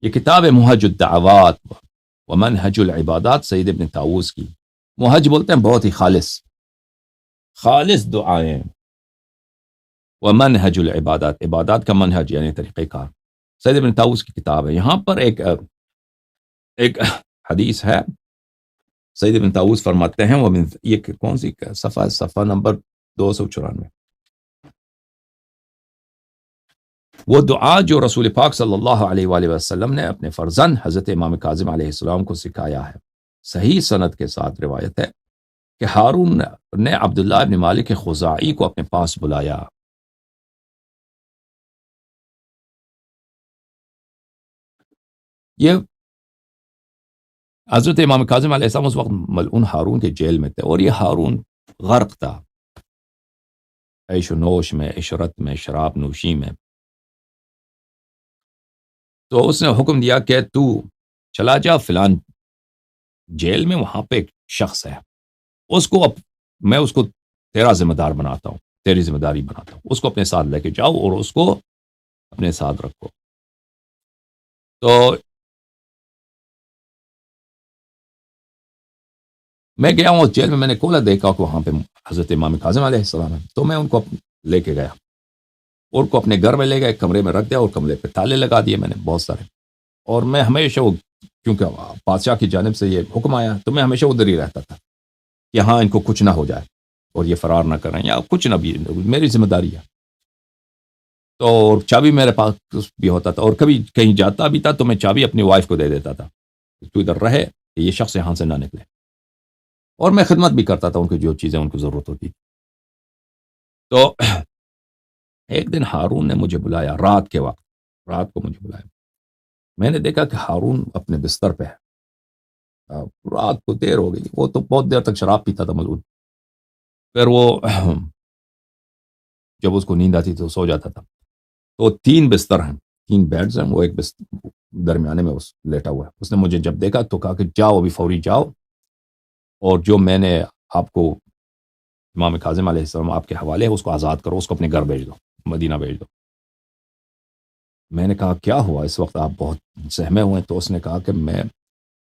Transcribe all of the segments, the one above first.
یہ کتاب ہے محج الدعوات و منہج العبادات سید ابن طاووس کی. محج بولتے ہیں بہت ہی خالص دعائیں. و منہج العبادات، عبادات کا منہج یعنی طریقہ کار، سید ابن طاووس کی کتاب ہے. یہاں پر ایک حدیث ہے. سید ابن طاووس فرماتے ہیں وہ یہ کون سی صفحہ نمبر 294. وہ دعا جو رسول پاک صلی اللہ علیہ وآلہ وسلم نے اپنے فرزند حضرت امام کاظم علیہ السلام کو سکھایا ہے. صحیح سند کے ساتھ روایت ہے کہ ہارون نے عبداللہ ابن مالک خزاعی کو اپنے پاس بلایا. یہ حضرت امام کاظم علیہ السلام اس وقت ملعون ہارون کے جیل میں تھے، اور یہ ہارون غرق تھا عیش و نوش میں، عشرت میں، شراب نوشی میں. تو اس نے حکم دیا کہ تو چلا جا فلان جیل میں، وہاں پہ ایک شخص ہے، میں اس کو تیرا ذمہ دار بناتا ہوں، تیری ذمہ داری بناتا ہوں، اس کو اپنے ساتھ لے کے جاؤ اور اس کو اپنے ساتھ رکھو. تو میں گیا ہوں اس جیل میں نے دیکھا کہ وہاں پہ حضرت امام کاظم علیہ السلام ہے. تو میں ان کو لے کے گیا اور کو اپنے گھر میں لے گئے، کمرے میں رکھ دیا اور کمرے پہ تالے لگا دیے میں نے بہت سارے. اور میں ہمیشہ کیونکہ بادشاہ کی جانب سے یہ حکم آیا تو میں ہمیشہ ادھر ہی رہتا تھا کہ ہاں ان کو کچھ نہ ہو جائے اور یہ فرار نہ کریں یا کچھ نہ بھی، میری ذمہ داری ہے. تو چابی میرے پاس بھی ہوتا تھا، اور کبھی کہیں جاتا بھی تھا تو میں چابی اپنی وائف کو دے دیتا تھا تو ادھر رہے کہ یہ شخص یہاں سے نہ نکلے. اور میں خدمت بھی کرتا تھا ان کی جو چیزیں ان کو ضرورت ہوتی. تو ایک دن ہارون نے مجھے بلایا رات کو مجھے بلایا. میں نے دیکھا کہ ہارون اپنے بستر پہ ہے، رات کو دیر ہو گئی، وہ تو بہت دیر تک شراب پیتا تھا ملعون. پھر وہ جب اس کو نیند آتی تو سو جاتا تھا. تو 3 بستر ہیں، 3 بیڈز ہیں، وہ ایک درمیانے میں لیٹا ہوا ہے. اس نے مجھے جب دیکھا تو کہا کہ جاؤ ابھی فوری جاؤ، اور جو میں نے آپ کو امام کاظم علیہ السلام آپ کے حوالے ہے اس کو آزاد کرو، اس کو اپنے گھر بھیج دو، مدینہ بھیج دو. میں نے کہا کیا ہوا اس وقت آپ بہت سہمے ہوئے. تو اس نے کہا کہ میں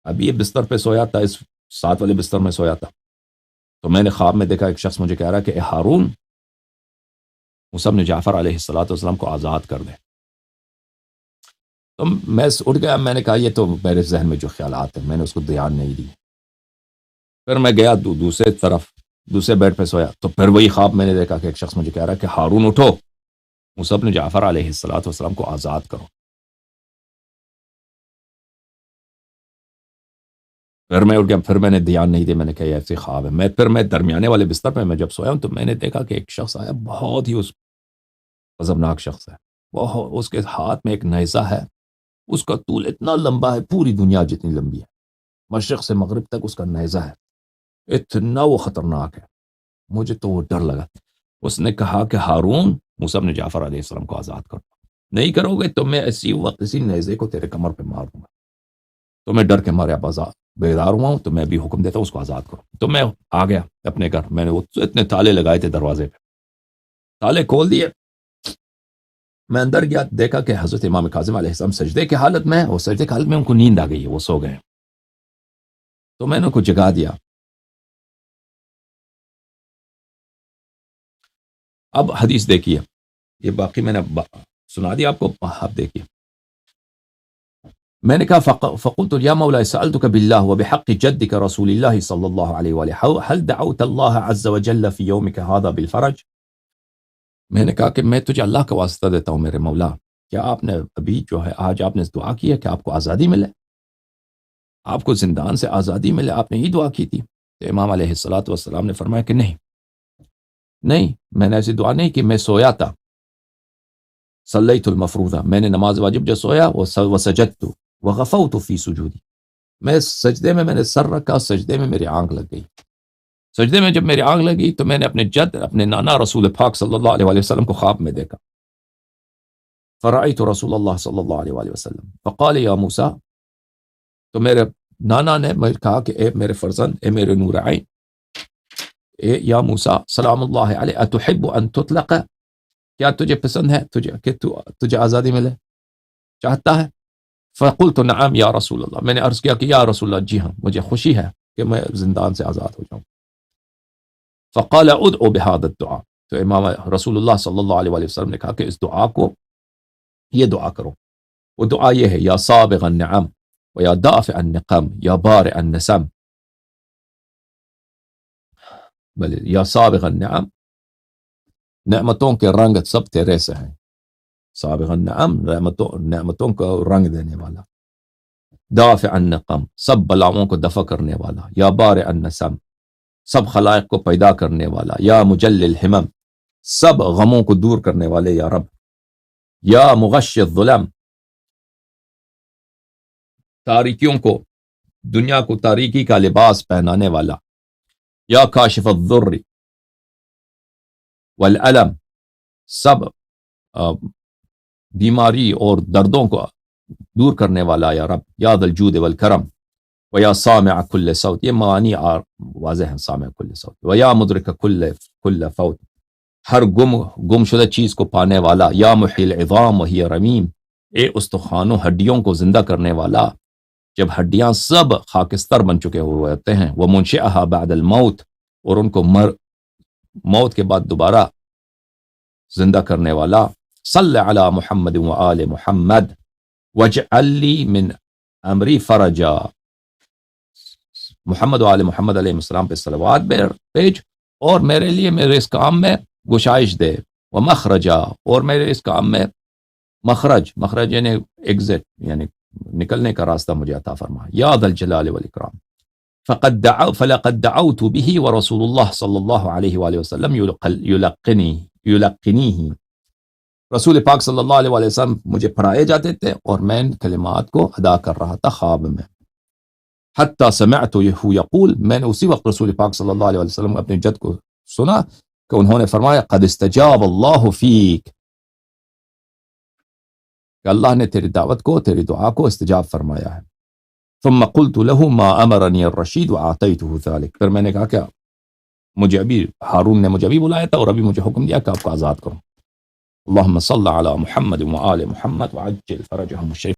ابھی یہ بستر پہ سویا تھا، اس ساتھ والے بستر میں سویا تھا، تو میں نے خواب میں دیکھا ایک شخص مجھے کہہ رہا کہ اے ہارون، موسیٰ بن جعفر علیہ السلام کو آزاد کر دے. تو میں اٹھ گیا، میں نے کہا یہ تو میرے ذہن میں جو خیالات ہیں میں نے اس کو دھیان نہیں دی. پھر میں گیا دوسرے بیڈ پہ سویا، تو پھر وہی خواب میں نے دیکھا کہ ایک شخص مجھے کہہ رہا کہ ہارون اٹھو، موسیٰ بن جعفر علیہ السلام کو آزاد کرو. پھر میں اٹھ گیا، پھر میں نے دھیان نہیں دیا، میں نے کہا یہ ایسی خواب ہے. پھر میں درمیانے والے بستر پہ میں جب سویا ہوں تو میں نے دیکھا کہ ایک شخص آیا، بہت ہی غضبناک شخص ہے. اس کے ہاتھ میں ایک نیزہ ہے، اس کا طول اتنا لمبا ہے، پوری دنیا جتنی لمبی ہے، مشرق سے مغرب تک اس کا نیزہ ہے، اتنا وہ خطرناک ہے. مجھے تو وہ ڈر لگا. اس نے کہا کہ ہارون، موسیٰ بن جعفر علیہ السلام کو آزاد کرو، نہیں کرو گے تو میں اسی نیزے کو تیرے کمر پہ مار دوں گا. تو میں ڈر کے مارے بیدار ہوا ہوں، تو میں بھی حکم دیتا ہوں اس کو آزاد کرو. تو میں آ گیا اپنے گھر، میں نے وہ اتنے تالے لگائے تھے دروازے پہ، تالے کھول دیے. میں اندر گیا، دیکھا کہ حضرت امام کاظم علیہ السلام سجدے کی حالت میں، اور سجدے کی حالت میں ان کو نیند آ گئی ہے، وہ سو گئے. تو میں نے ان کو جگا دیا. اب حدیث دیکھیے، یہ باقی میں نے سنا دیا آپ کو، آپ دیکھیے. میں نے کہا فقلت یا مولا سألتك بالله وبحق جدك رسول الله صلی اللہ علیہ وآلہ هل دعوت اللہ عز وجل في يومك هذا بالفرج. میں نے کہا کہ میں تجھے اللہ کا واسطہ دیتا ہوں میرے مولا، کیا آپ نے ابھی جو ہے آج آپ نے دعا کی ہے کہ آپ کو آزادی ملے، آپ کو زندان سے آزادی ملے، آپ نے یہ دعا کی تھی؟ تو امام علیہ السلام نے فرمایا کہ نہیں، میں نے ایسی دعا نہیں کی، میں سویا تھا. صلیت المفروضہ، میں نے نماز واجب جو سویا، وسجدت وغفوت فی سجودی، میں سجدے میں نے سر رکھا، سجدے میں میری آنکھ لگ گئی. سجدے میں جب میری آنکھ لگی تو میں نے اپنے نانا رسول پاک صلی اللہ علیہ وسلم کو خواب میں دیکھا. فرأیت رسول اللہ صلی اللہ علیہ وسلم فقال یا موسیٰ، تو میرے نانا نے کہا کہ اے میرے فرزند، اے میرے نور عین، اے یا موسیٰ سلام اللہ علیہ، اتحب ان تطلق، کیا تجھے پسند ہے کہ تجھے آزادی ملے، چاہتا ہے؟ فقلت نعم یا رسول اللہ، میں نے عرض کیا کہ یا رسول اللہ جی ہاں، مجھے خوشی ہے کہ میں زندان سے آزاد ہو جاؤں۔ فقال ادعو بهذا الدعاء، تو امام رسول اللہ صلی اللہ علیہ وآلہ وسلم نے کہا کہ اس دعا کو، یہ دعا کرو۔ وہ دعا یہ ہے، یا سابغ النعم و یا دافع النقم یا بارع النسم، بلے یا سابغ النعم، نعمتوں کے رنگ سب تیرے سے ہیں، سابغ النعم نعمتوں کو رنگ دینے والا، دافع النقم سب بلاؤں کو دفع کرنے والا، یا بارع النسم سب خلائق کو پیدا کرنے والا، یا مجل الہمم سب غموں کو دور کرنے والے یا رب، یا مغشی الظلم تاریکیوں کو، دنیا کو تاریکی کا لباس پہنانے والا، یا کاشف الضر والالم سب بیماری اور دردوں کو دور کرنے والا یا رب، یا ذا الجود والکرم و یا سامع کل صوت، یہ معانی واضح ہیں، سامع کل صوت، و یا مدرک کل فوت ہر گم شدہ چیز کو پانے والا، یا محی العظام وہی رمیم اے استخوانوں ہڈیوں کو زندہ کرنے والا جب ہڈیاں سب خاکستر بن چکے ہوئے ہوتے ہیں، وہ منشئہا بعد الموت اور ان کو موت کے بعد دوبارہ زندہ کرنے والا، صلی علی محمد و آل محمد واجعل لی من امری فرجا، محمد و آل محمد علیہ السلام پہ صلوات بھیج اور میرے لیے میرے اس کام میں گشائش دے، و مخرجا اور میرے اس کام میں مخرج یعنی ایگزٹ یعنی نکلنے کا راستہ مجھے عطا فرما، یا ذا الجلال والاکرام۔ فلقد دعوت به ورسول اللہ صلی اللہ علیہ وآلہ وسلم یلقنیہ، رسول پاک صلی اللہ علیہ وآلہ وسلم مجھے پڑھائے جاتے تھے اور میں ان کلمات کو ادا کر رہا تھا خواب میں، حتی سمعتہ یقول، میں نے اسی وقت رسول پاک صلی اللہ علیہ وآلہ وسلم اپنے جد کو سنا کہ انہوں نے فرمایا قد استجاب اللہ فیک، کہ اللہ نے تیری دعوت کو، تیری دعا کو استجاب فرمایا ہے۔ ثم قلت له ما امرنی الرشید واعطیته ذلك، پھر میں نے کہا کہ مجھے ابھی ہارون نے مجھے ابھی بلایا تھا اور ابھی مجھے حکم دیا کہ آپ کو آزاد کروں۔ اللہم صل علی محمد وآل محمد وعجل فرجهم الشریف۔